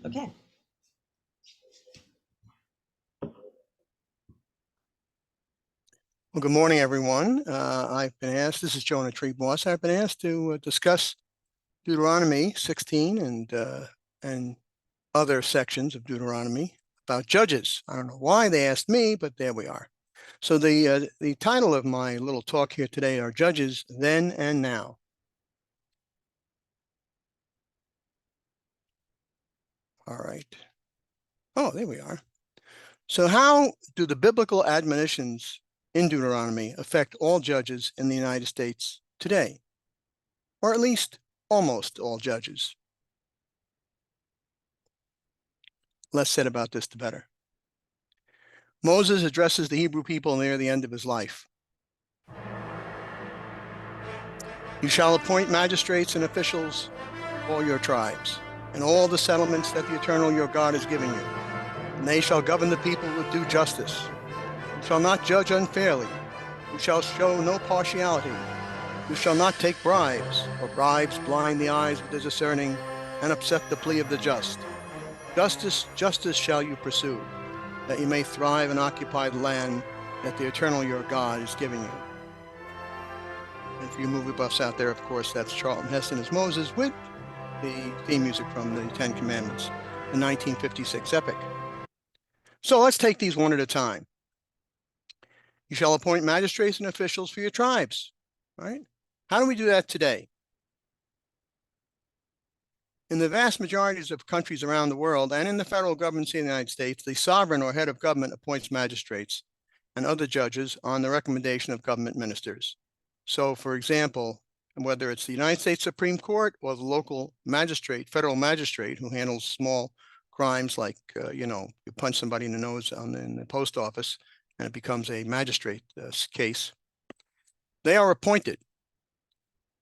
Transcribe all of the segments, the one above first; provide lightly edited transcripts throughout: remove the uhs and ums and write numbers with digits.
Okay. Well, good morning, everyone. I've been asked, this is Jonah Triebwasser, I've been asked to discuss Deuteronomy 16 and other sections of Deuteronomy about judges. I don't know why they asked me, but there we are. So the title of my little talk here today are Judges Then and Now. All right. Oh, there we are. So how do the biblical admonitions in Deuteronomy affect all judges in the United States today? Or at least almost all judges. Less said about this, the better. Moses addresses the Hebrew people near the end of his life. You shall appoint magistrates and officials for all your tribes, and all the settlements that the Eternal your God is giving you. And they shall govern the people with due justice. You shall not judge unfairly. You shall show no partiality. You shall not take bribes, for bribes blind the eyes of the discerning and upset the plea of the just. Justice shall you pursue, that you may thrive and occupy the land that the Eternal your God is giving you. And for you movie buffs out there, of course, that's Charlton Heston as Moses with the theme music from the Ten Commandments, the 1956 epic. So let's take these one at a time. You shall appoint magistrates and officials for your tribes, right? How do we do that today? In the vast majorities of countries around the world and in the federal government of the United States, the sovereign or head of government appoints magistrates and other judges on the recommendation of government ministers. So, for example, whether it's the United States Supreme Court or the local magistrate, federal magistrate who handles small crimes like, you punch somebody in the nose in the post office and it becomes a magistrate case, they are appointed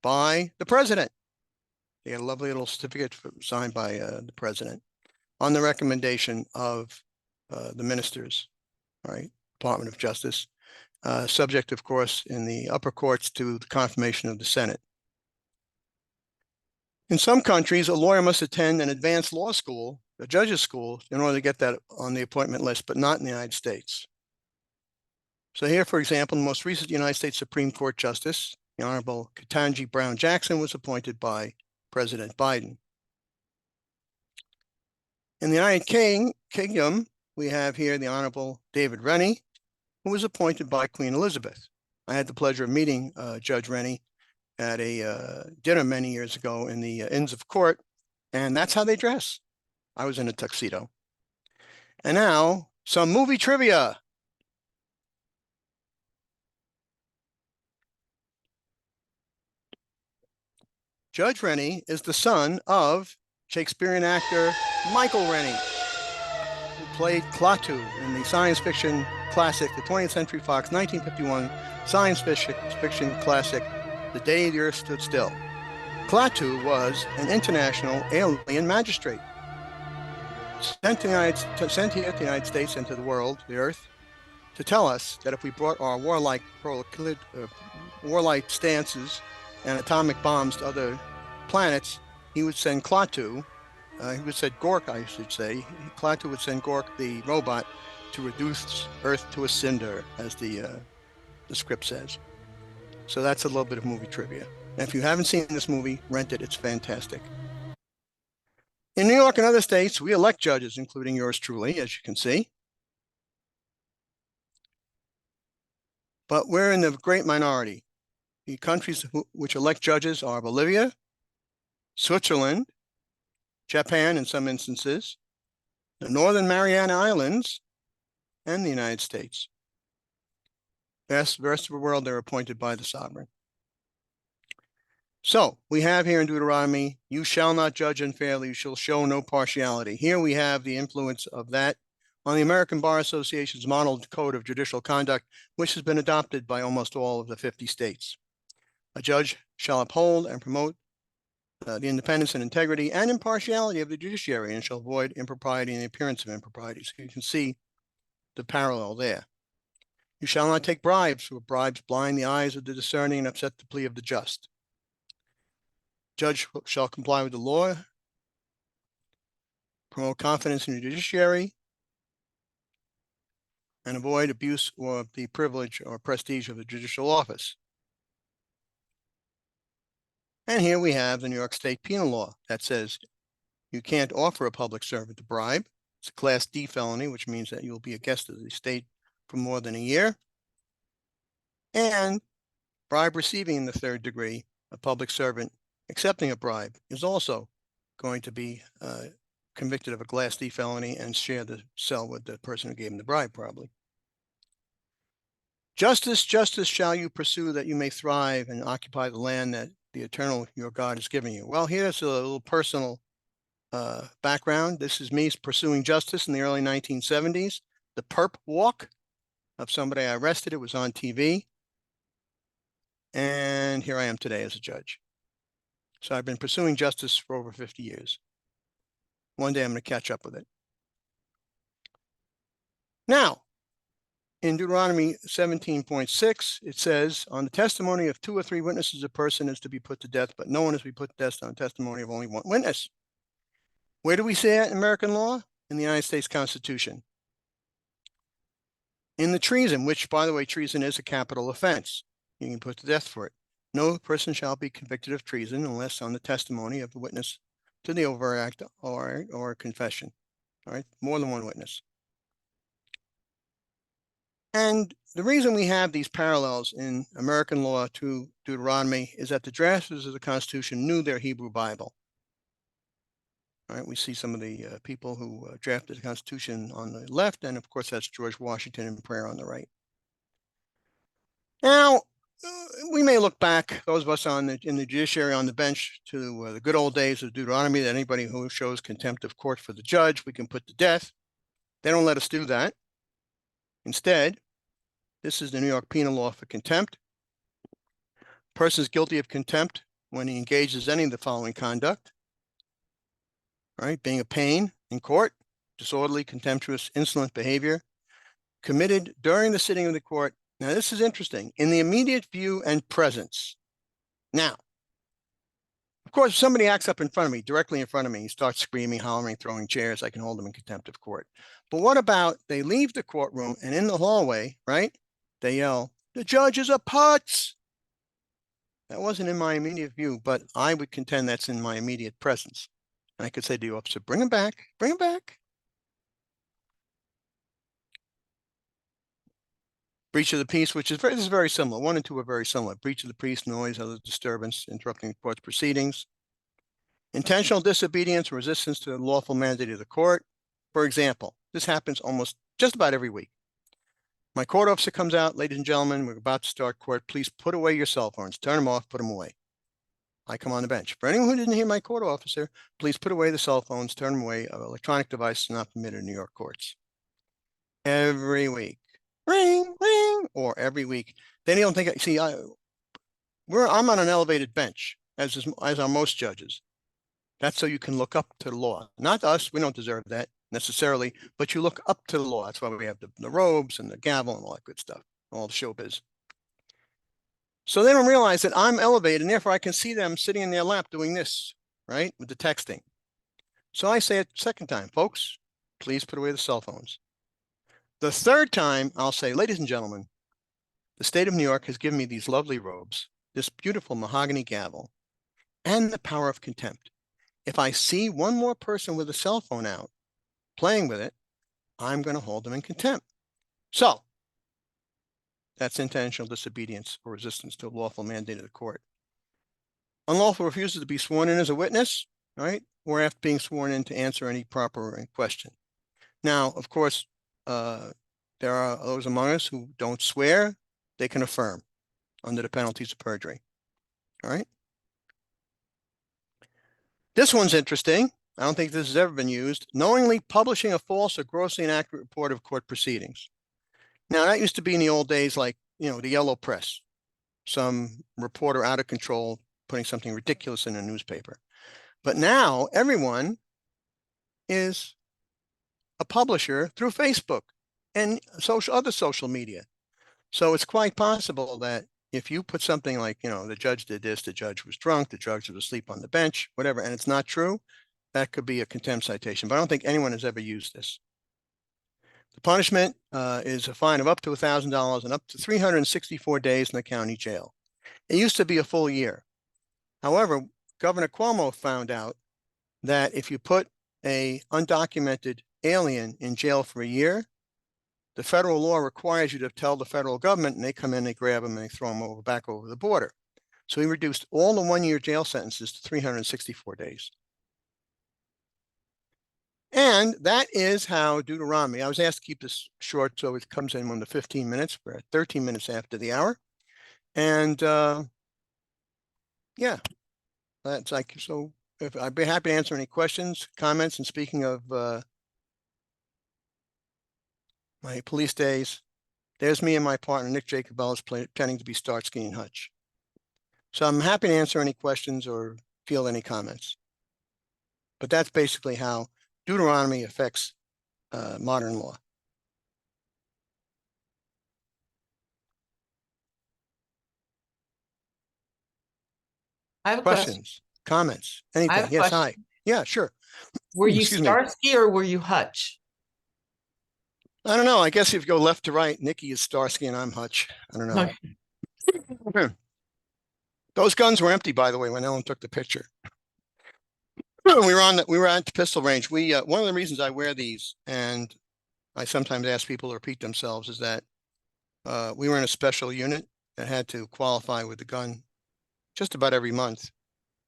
by the president. They had a lovely little certificate signed by the president on the recommendation of the ministers, right? Department of Justice, subject, of course, in the upper courts to the confirmation of the Senate. In some countries, a lawyer must attend an advanced law school, a judge's school, in order to get that on the appointment list, but not in the United States. So here, for example, the most recent United States Supreme Court Justice, the Honorable Ketanji Brown Jackson, was appointed by President Biden. In the United Kingdom, we have here the Honorable David Rennie, who was appointed by Queen Elizabeth. I had the pleasure of meeting Judge Rennie at a dinner many years ago in the Inns of Court, and that's how they dress. I was in a tuxedo. And now, some movie trivia. Judge Rennie is the son of Shakespearean actor Michael Rennie, who played Klaatu in the science fiction classic, the 20th Century Fox 1951 science fiction classic, The Day the Earth Stood Still. Klaatu was an international alien magistrate sent here to the United States and to the world, the Earth, to tell us that if we brought our warlike stances and atomic bombs to other planets, he would send Klaatu, he would send Gork, I should say. Klaatu would send Gork, the robot, to reduce Earth to a cinder, as the script says. So that's a little bit of movie trivia. And if you haven't seen this movie, rent it. It's fantastic. In New York and other states, we elect judges, including yours truly, as you can see. But we're in the great minority. The countries which elect judges are Bolivia, Switzerland, Japan in some instances, the Northern Mariana Islands, and the United States. The rest of the world, they're appointed by the sovereign. So we have here in Deuteronomy, you shall not judge unfairly, you shall show no partiality. Here we have the influence of that on the American Bar Association's modeled code of judicial conduct, which has been adopted by almost all of the 50 states. A judge shall uphold and promote the independence and integrity and impartiality of the judiciary and shall avoid impropriety and the appearance of impropriety. So you can see the parallel there. You shall not take bribes, for bribes blind the eyes of the discerning and upset the plea of the just. Judge shall comply with the law, promote confidence in the judiciary, and avoid abuse of the privilege or prestige of the judicial office. And here we have the New York State penal law that says you can't offer a public servant a bribe. It's a Class D felony, which means that you'll be a guest of the state for more than a year. And bribe receiving in the third degree, a public servant accepting a bribe, is also going to be convicted of a Class D felony and share the cell with the person who gave him the bribe, probably. Justice, justice shall you pursue, that you may thrive and occupy the land that the eternal your God is giving you. Well, here's a little personal background. This is me pursuing justice in the early 1970s. The perp walk of somebody I arrested. It was on TV. And here I am today as a judge. So I've been pursuing justice for over 50 years. One day I'm going to catch up with it. Now, in Deuteronomy 17.6, it says, on the testimony of 2 or 3 witnesses, a person is to be put to death, but no one is to be put to death on testimony of only one witness. Where do we say that in American law? In the United States Constitution. In the treason, which, by the way, treason is a capital offense. You can be put to death for it. No person shall be convicted of treason unless on the testimony of the witness to the overt act or confession. All right, more than one witness. And the reason we have these parallels in American law to Deuteronomy is that the drafters of the Constitution knew their Hebrew Bible. All right, we see some of the people who drafted the Constitution on the left, and of course that's George Washington in prayer on the right. Now, we may look back, those of us in the judiciary on the bench, to the good old days of Deuteronomy, that anybody who shows contempt of court for the judge, we can put to death. They don't let us do that. Instead, this is the New York penal law for contempt. A person is guilty of contempt when he engages any of the following conduct. Right, being a pain in court, disorderly, contemptuous, insolent behavior, committed during the sitting of the court. Now, this is interesting. In the immediate view and presence. Now, of course, if somebody acts up in front of me, directly in front of me, he starts screaming, hollering, throwing chairs, I can hold them in contempt of court. But what about they leave the courtroom and in the hallway, right, they yell, the judge is a putz. That wasn't in my immediate view, but I would contend that's in my immediate presence. And I could say to the officer, bring him back, bring him back. Breach of the peace, which is this is very similar. 1 and 2 are very similar. Breach of the peace, noise, other disturbance, interrupting the court's proceedings. Intentional disobedience, resistance to the lawful mandate of the court. For example, this happens almost just about every week. My court officer comes out, ladies and gentlemen, we're about to start court. Please put away your cell phones. Turn them off, put them away. I come on the bench. For anyone who didn't hear my court officer, please put away the cell phones, turn them away. Electronic devices not permitted in New York courts. Every week. Ring, ring, or every week. Then you don't think, see, I'm on an elevated bench, as are most judges. That's so you can look up to the law. Not us, we don't deserve that necessarily, but you look up to the law. That's why we have the robes and the gavel and all that good stuff, all the showbiz. So they don't realize that I'm elevated, and therefore I can see them sitting in their lap doing this, right, with the texting. So I say it second time, folks, please put away the cell phones. The third time, I'll say, ladies and gentlemen, the state of New York has given me these lovely robes, this beautiful mahogany gavel, and the power of contempt. If I see one more person with a cell phone out, playing with it, I'm going to hold them in contempt. So that's intentional disobedience or resistance to a lawful mandate of the court. Unlawful refusal to be sworn in as a witness, right, or after being sworn in to answer any proper question. Now, of course, there are those among us who don't swear. They can affirm under the penalties of perjury. All right. This one's interesting. I don't think this has ever been used. Knowingly publishing a false or grossly inaccurate report of court proceedings. Now, that used to be in the old days, like, the yellow press, some reporter out of control putting something ridiculous in a newspaper. But now everyone is a publisher through Facebook and other social media. So it's quite possible that if you put something like, the judge did this, the judge was drunk, the judge was asleep on the bench, whatever, and it's not true, that could be a contempt citation, but I don't think anyone has ever used this. The punishment is a fine of up to $1,000 and up to 364 days in the county jail. It used to be a full year. However, Governor Cuomo found out that if you put an undocumented alien in jail for a year, the federal law requires you to tell the federal government, and they come in, they grab them, and they throw them back over the border. So he reduced all the one-year jail sentences to 364 days. And that is how Deuteronomy, I was asked to keep this short, so it comes in under 15 minutes. We're at 13 minutes after the hour. And yeah, that's like, so if I'd be happy to answer any questions, comments. And speaking of my police days, there's me and my partner, Nick Jacobellis, pretending to be Starsky and Hutch. So I'm happy to answer any questions or field any comments. But that's basically how Deuteronomy affects modern law. I have a question. Questions, comments, anything? Yes, hi. Yeah, sure. Were you Excuse me. Starsky or were you Hutch? I don't know. I guess if you go left to right, Nikki is Starsky and I'm Hutch. I don't know. Okay. Those guns were empty, by the way, when Ellen took the picture. We were at the pistol range. One of the reasons I wear these, and I sometimes ask people to repeat themselves, is that we were in a special unit that had to qualify with the gun just about every month.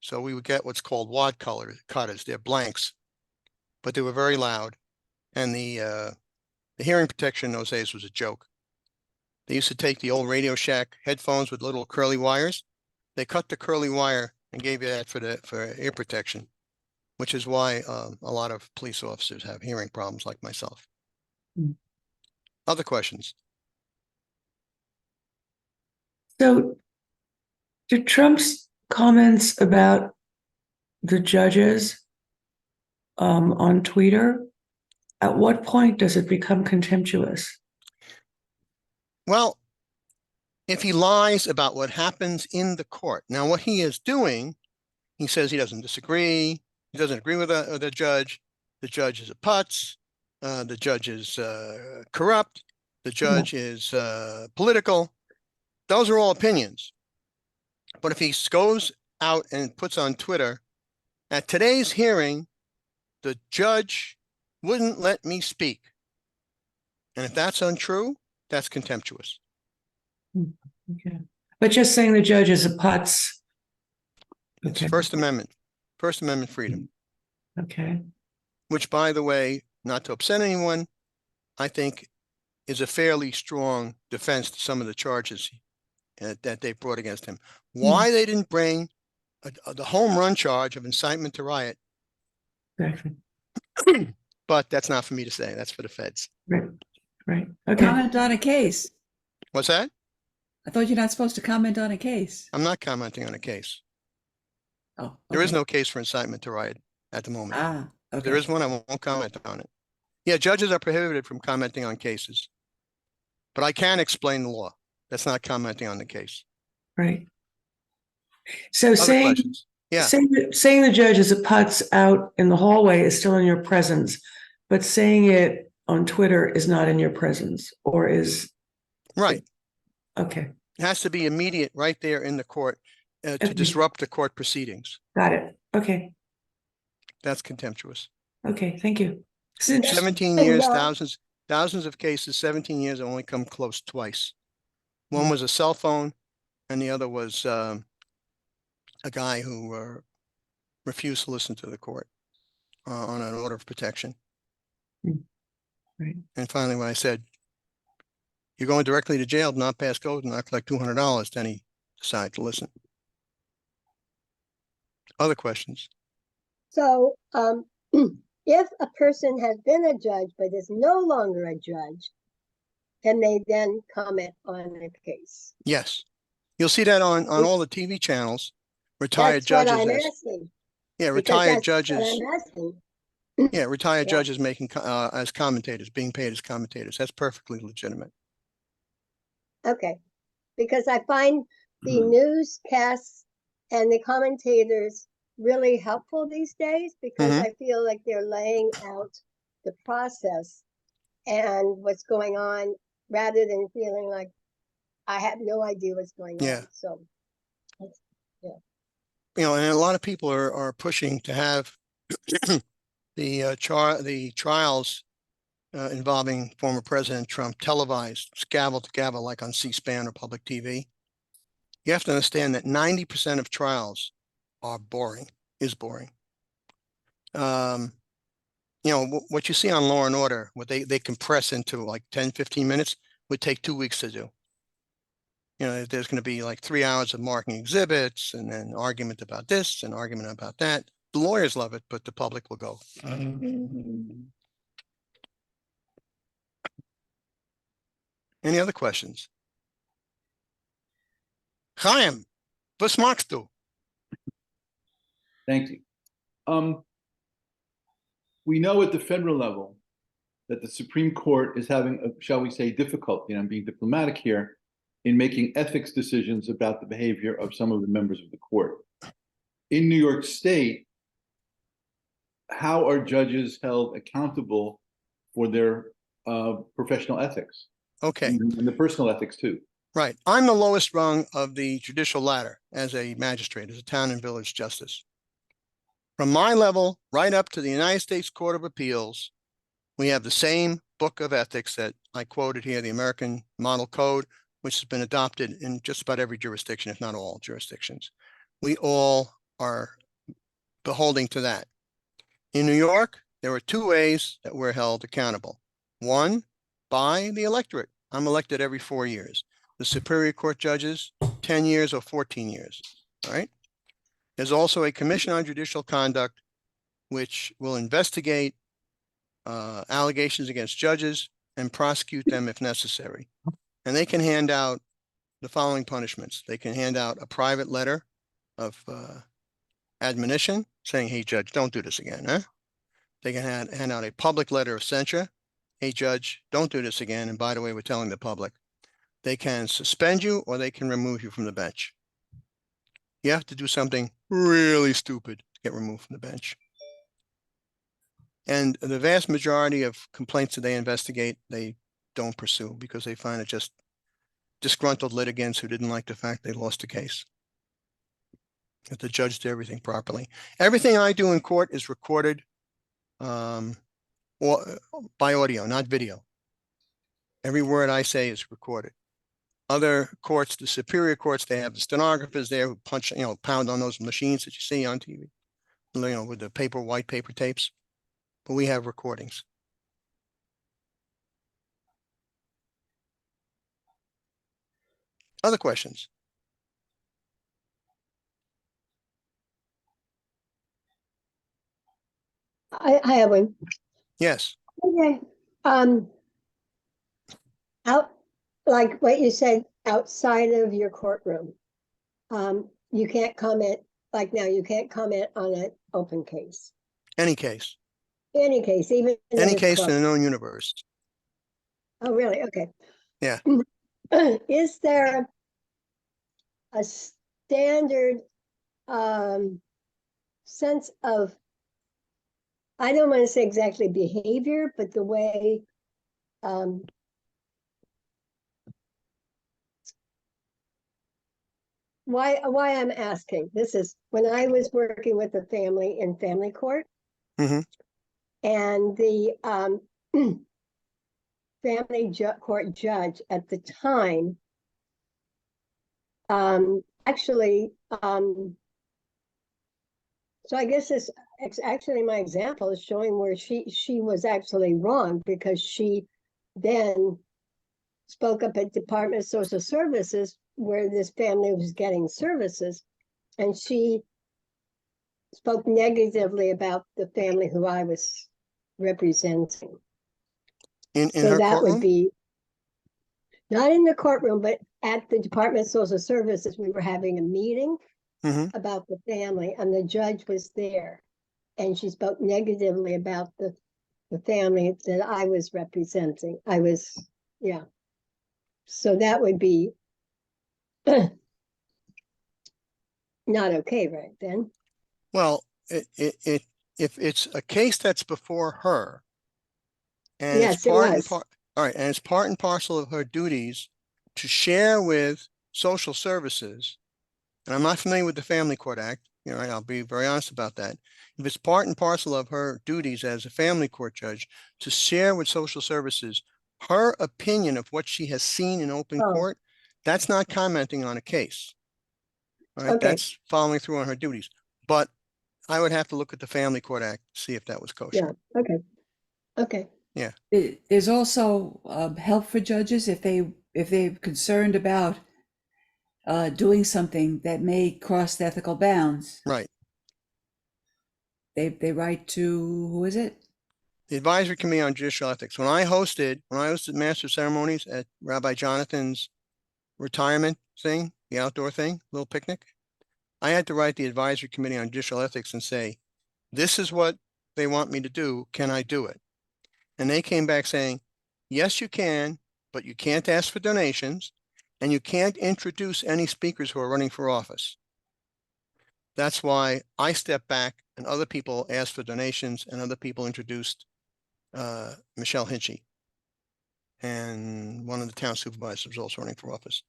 So we would get what's called wad cutters. They're blanks, but they were very loud. And the hearing protection in those days was a joke. They used to take the old Radio Shack headphones with little curly wires. They cut the curly wire and gave you that for ear protection, which is why a lot of police officers have hearing problems like myself. Other questions? So, do Trump's comments about the judges on Twitter, at what point does it become contemptuous? Well, if he lies about what happens in the court. Now, what he is doing, he says he doesn't disagree. He doesn't agree with the judge. The judge is a putz. The judge is corrupt. The judge is political. Those are all opinions. But if he goes out and puts on Twitter, at today's hearing, the judge wouldn't let me speak. And if that's untrue, that's contemptuous. Okay. But just saying the judge is a putz. It's First Amendment freedom. Okay. Which, by the way, not to upset anyone, I think is a fairly strong defense to some of the charges that they brought against him. Why they didn't bring the home run charge of incitement to riot. Exactly. But that's not for me to say. That's for the feds. Right. Right. Okay. Comment on a case. What's that? I thought you're not supposed to comment on a case. I'm not commenting on a case. Oh, okay. There is no case for incitement to riot at the moment. Ah, okay. If there is one, I won't comment on it. Yeah, judges are prohibited from commenting on cases. But I can explain the law. That's not commenting on the case. Right. So Other questions? Yeah. saying the judge is a putz out in the hallway is still in your presence, but saying it on Twitter is not in your presence, or is right. Okay. It has to be immediate right there in the court to disrupt the court proceedings. Got it. Okay. That's contemptuous. Okay. Thank you. 17 years, thousands of cases, 17 years, have only come close twice. One was a cell phone, and the other was a guy who refused to listen to the court on an order of protection. Right. And finally, when I said, you're going directly to jail, not pass code, and I collect $200, then he decided to listen. Other questions? So, if a person has been a judge but is no longer a judge, can they then comment on a case? Yes. You'll see that on all the TV channels. Retired judges. That's what I'm asking. Yeah, retired judges. What I'm asking. Yeah, retired judges making as commentators, being paid as commentators. That's perfectly legitimate. Okay. Because I find the newscasts and the commentators really helpful these days because Mhm. I feel like they're laying out the process and what's going on rather than feeling like I have no idea what's going Yeah. on. So, You know, and a lot of people are pushing to have the trials involving former President Trump televised, gavel to gavel, like on C-SPAN or public TV. You have to understand that 90% of trials are boring, is boring. You know, what you see on Law and Order, what they compress into like 10, 15 minutes, would take 2 weeks to do. You know, there's going to be like 3 hours of marking exhibits and then argument about this and argument about that. The lawyers love it, but the public will go. Any other questions? Chaim, was magst du? Thank you. We know at the federal level that the Supreme Court is having, shall we say, difficulty, and I'm being diplomatic here, in making ethics decisions about the behavior of some of the members of the court. In New York State, how are judges held accountable for their professional ethics? Okay. And the personal ethics too. Right. I'm the lowest rung of the judicial ladder as a magistrate, as a town and village justice. From my level right up to the United States Court of Appeals, we have the same book of ethics that I quoted here, the American Model Code, which has been adopted in just about every jurisdiction, if not all jurisdictions. We all are beholding to that. In New York, there are 2 ways that we're held accountable. One, by the electorate. I'm elected every 4 years. The Superior Court judges, 10 years or 14 years, all right? There's also a Commission on Judicial Conduct, which will investigate allegations against judges and prosecute them if necessary. And they can hand out the following punishments. They can hand out a private letter of admonition saying, hey, judge, don't do this again, huh? They can hand out a public letter of censure. Hey, judge, don't do this again. And by the way, we're telling the public. They can suspend you or they can remove you from the bench. You have to do something really stupid to get removed from the bench. And the vast majority of complaints that they investigate, they don't pursue because they find it just disgruntled litigants who didn't like the fact they lost the case. That the judge did everything properly. Everything I do in court is recorded or by audio, not video. Every word I say is recorded. Other courts, the superior courts, they have the stenographers there who punch, pound on those machines that you see on TV, with the white paper tapes. But we have recordings. Other questions? I have one. Yes. Okay. Out, like what you said, outside of your courtroom, you can't comment, like now, you can't comment on an open case. Any case. Any case, even Any case in a known universe. Oh, really? Okay. Yeah. Is there a standard sense of, I don't want to say exactly behavior, but the way why I'm asking this is when I was working with a family in family court, Mm-hmm. and the family court judge at the time actually so I guess it's actually my example is showing where she was actually wrong, because she then spoke up at Department of Social Services where this family was getting services, and she spoke negatively about the family who I was representing. In So her that courtroom? would be not in the courtroom, but at the Department of Social Services. We were having a meeting about the family, and the judge was there, and she spoke negatively about the family that I was representing. Yeah. So that would be not okay, right then? Well, if it's a case that's before her, and it's Yes, it part and was. part, all right, and it's part and parcel of her duties to share with social services, and I'm not familiar with the Family Court Act, you know, I'll be very honest about that. If it's part and parcel of her duties as a family court judge to share with social services her opinion of what she has seen in open Oh. court, that's not commenting on a case. All right, Okay. that's following through on her duties. But I would have to look at the Family Court Act to see if that was kosher. Yeah, okay. Okay. There's also help for judges if they're concerned about doing something that may cross the ethical bounds. Right. They write to, who is it? The Advisory Committee on Judicial Ethics. When I hosted Master of Ceremonies at Rabbi Jonathan's retirement thing, the outdoor thing, little picnic, I had to write the Advisory Committee on Judicial Ethics and say, this is what they want me to do. Can I do it? And they came back saying, yes, you can, but you can't ask for donations and you can't introduce any speakers who are running for office. That's why I stepped back and other people asked for donations and other people introduced Michelle Hinchy. And one of the town supervisors was also running for office.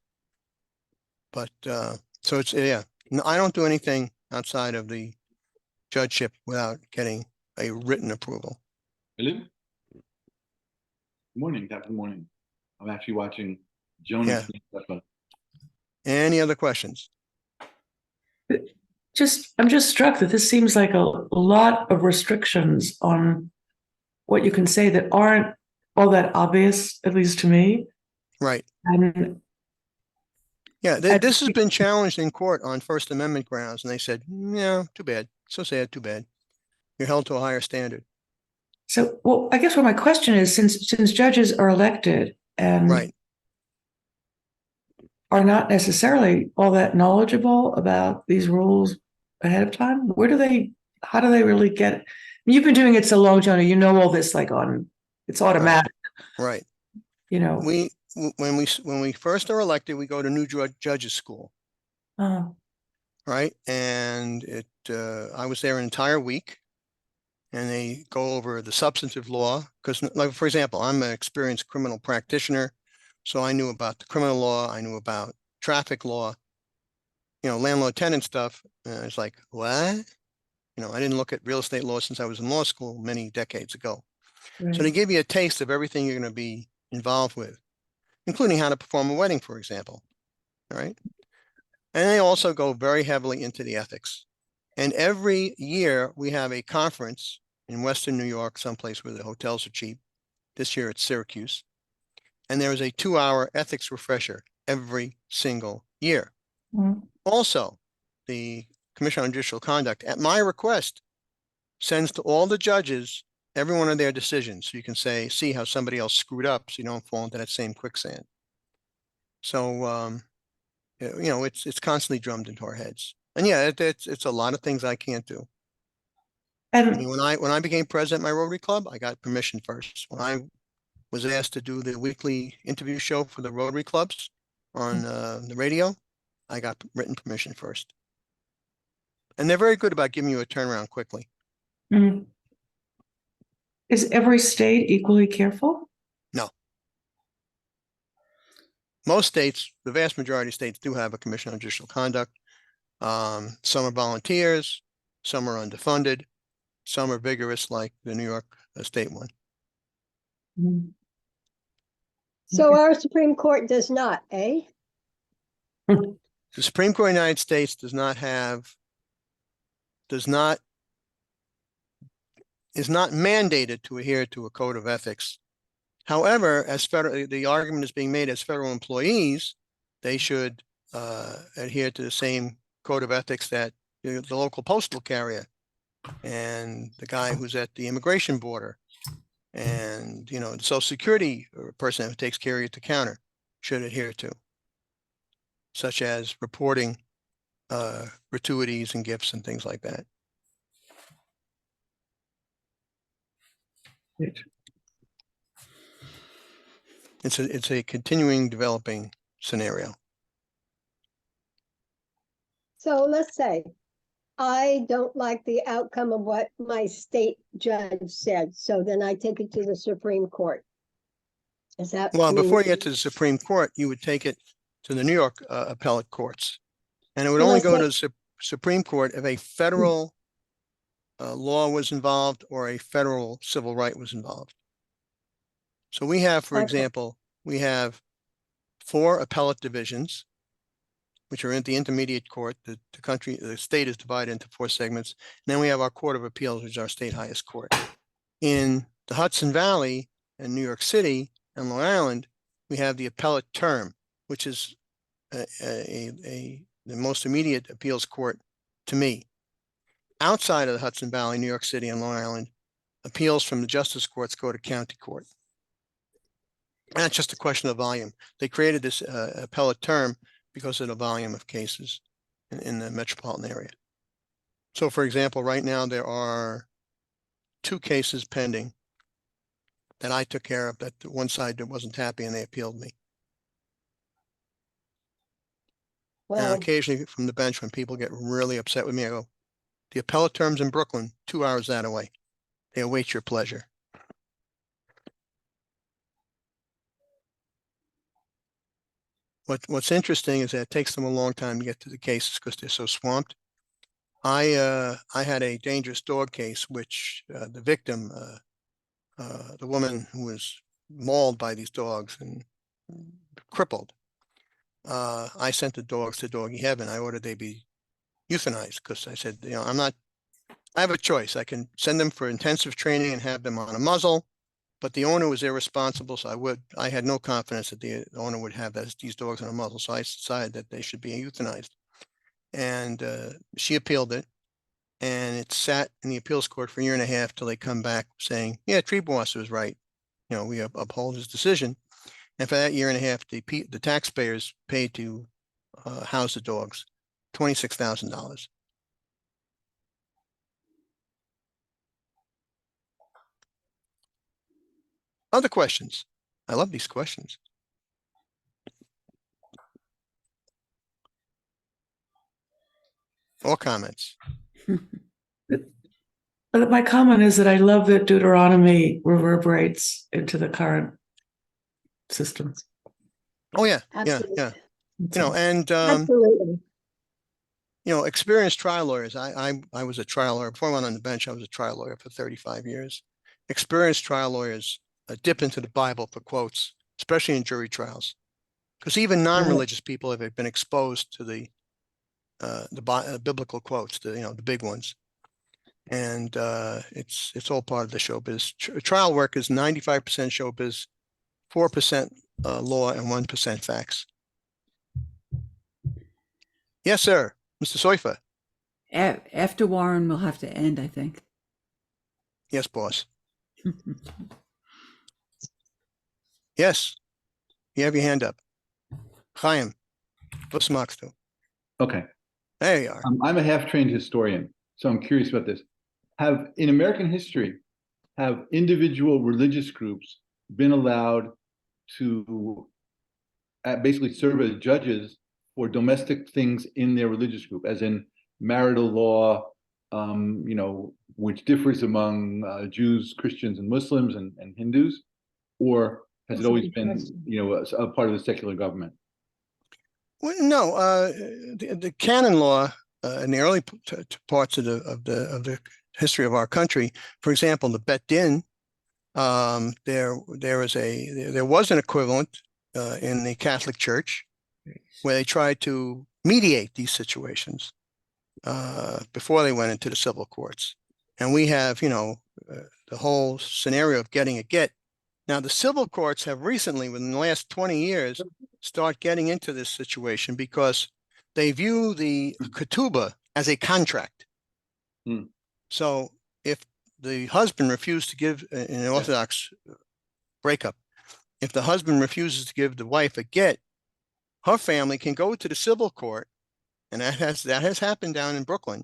But so it's, yeah, no, I don't do anything outside of the judgeship without getting a written approval. Hello? Good morning, good morning. I'm actually watching Jonah. Yeah. finish up a- Any other questions? I'm just struck that this seems like a lot of restrictions on what you can say that aren't all that obvious, at least to me. Right. And Yeah, I- this has been challenged in court on First Amendment grounds, and they said, no, too bad. So sad, too bad. You're held to a higher standard. so, well, I guess what my question is, since judges are elected and Right. are not necessarily all that knowledgeable about these rules ahead of time, how do they really get it? You've been doing it so long, Jonah, you know all this it's automatic, Right. you know. When we first are elected, we go to new judges school, right? And I was there an entire week, and they go over the substantive law. Because, like, for example, I'm an experienced criminal practitioner, so I knew about the criminal law, I knew about traffic law, you know, landlord-tenant stuff. And it's like, what? You know, I didn't look at real estate law since I was in law school many decades ago. Right. So they give you a taste of everything you're going to be involved with, including how to perform a wedding, for example. All right. And they also go very heavily into the ethics. And every year we have a conference in Western New York, someplace where the hotels are cheap. This year it's Syracuse. And there is a 2-hour ethics refresher every single year. Mhm. Also, the Commission on Judicial Conduct, at my request, sends to all the judges every one of their decisions. So you can see how somebody else screwed up so you don't fall into that same quicksand. So, you know, it's constantly drummed into our heads. And yeah, it's a lot of things I can't do. I mean, And when I became president of my Rotary Club, I got permission first. When I was asked to do the weekly interview show for the Rotary clubs on the radio, I got written permission first. And they're very good about giving you a turnaround quickly. mm, is every state equally careful? No. Most states, the vast majority of states do have a Commission on Judicial Conduct. Some are volunteers, some are underfunded, some are vigorous, like the New York state one. Mm. So our Supreme Court does not, eh? The Supreme Court of the United States is not mandated to adhere to a code of ethics. However, the argument is being made as federal employees, they should adhere to the same code of ethics that the local postal carrier and the guy who's at the immigration border and, you know, the Social Security person who takes care of you at the counter should adhere to, such as reporting gratuities and gifts and things like that. It's a continuing developing scenario. So let's say I don't like the outcome of what my state judge said, so then I take it to the Supreme Court. Is that? I Well, mean, before you get to the Supreme Court, you would take it to the New York appellate courts. And it would only Unless go they- to the Supreme Court if a federal law was involved or a federal civil right was involved. So we have, for Okay. example, we have 4 appellate divisions, which are in the intermediate court. The state is divided into 4 segments. And then we have our Court of Appeals, which is our state highest court. In the Hudson Valley and New York City and Long Island, we have the appellate term, which is the most immediate appeals court to me. Outside of the Hudson Valley, New York City and Long Island, appeals from the justice courts go to county court. And that's just a question of volume. They created this appellate term because of the volume of cases in the metropolitan area. So for example, right now there are 2 cases pending that I took care of, that one side that wasn't happy and they appealed me. And Well, occasionally from the bench, when people get really upset with me, I go, the appellate term's in Brooklyn, 2 hours that away. They await your pleasure. What's interesting is that it takes them a long time to get to the cases because they're so swamped. I had a dangerous dog case, which the victim, the woman who was mauled by these dogs and crippled, I sent the dogs to doggy heaven. I ordered they be euthanized because I said, I have a choice. I can send them for intensive training and have them on a muzzle, but the owner was irresponsible. So I had no confidence that the owner would have these dogs on a muzzle. So I decided that they should be euthanized. And she appealed it, and it sat in the appeals court for 1.5 years till they come back saying, yeah, Triebwasser was right. We uphold his decision. And for that 1.5 years, the taxpayers paid to house the dogs, $26,000. Other questions? I love these questions. Or comments? But my comment is that I love that Deuteronomy reverberates into the current system. Oh yeah, absolutely. yeah. And Absolutely. experienced trial lawyers. I was a trial lawyer before I went on the bench. I was a trial lawyer for 35 years. Experienced trial lawyers dip into the Bible for quotes, especially in jury trials, because even non-religious people have been exposed to the biblical quotes, the big ones, and it's all part of the showbiz. Trial work is 95% showbiz, 4% law, and 1% facts. Yes, sir, Mr. Soifa. After Warren will have to end, I think. Yes, boss. Yes, you have your hand up. Chaim, what's Max do? Okay. There you are. I'm a half-trained historian, so I'm curious about this. In American history, have individual religious groups been allowed to basically serve as judges for domestic things in their religious group, as in marital law, which differs among Jews, Christians, and Muslims and Hindus? Or has it always been, a part of the secular government? Well, no, the canon law in the early parts of the history of our country, for example, the Bet Din, there was an equivalent in the Catholic Church where they tried to mediate these situations before they went into the civil courts. And we have, the whole scenario of getting a get. Now, the civil courts have recently, within the last 20 years, start getting into this situation because they view the ketubah as a contract. So if the husband refused to give, in an Orthodox breakup, if the husband refuses to give the wife a get, her family can go to the civil court, and that has happened down in Brooklyn,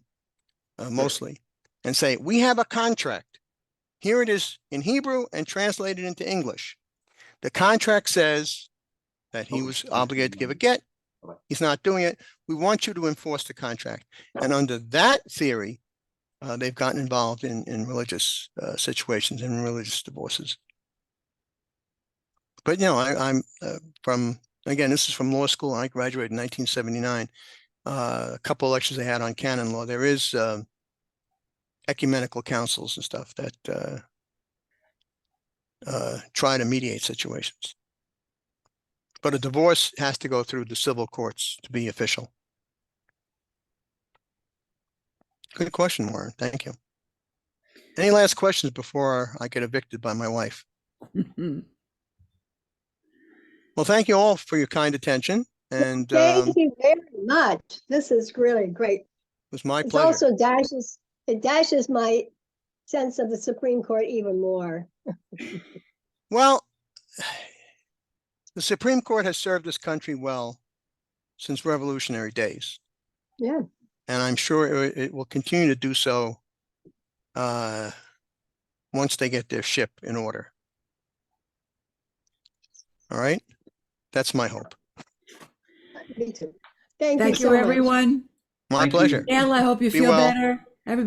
mostly, and say, we have a contract. Here it is in Hebrew and translated into English. The contract says that he was obligated to give a get, He's not doing it. We want you to enforce the contract. And under that theory, they've gotten involved in religious situations and religious divorces. But, you know, I'm again, this is from law school. I graduated in 1979. A couple of lectures I had on canon law. There is ecumenical councils and stuff that try to mediate situations. But a divorce has to go through the civil courts to be official. Good question, Warren. Thank you. Any last questions before I get evicted by my wife? Well, thank you all for your kind attention. And Thank you very much. This is really great. it was my It pleasure. also dashes my sense of the Supreme Court even more. Well, the Supreme Court has served this country well since revolutionary days. Yeah. And I'm sure it will continue to do so once they get their ship in order. All right? That's my hope. Me too. Thank you Thank so you, much. everyone. My Thank you. pleasure. Gail, I hope you Be feel well. better. Everybody.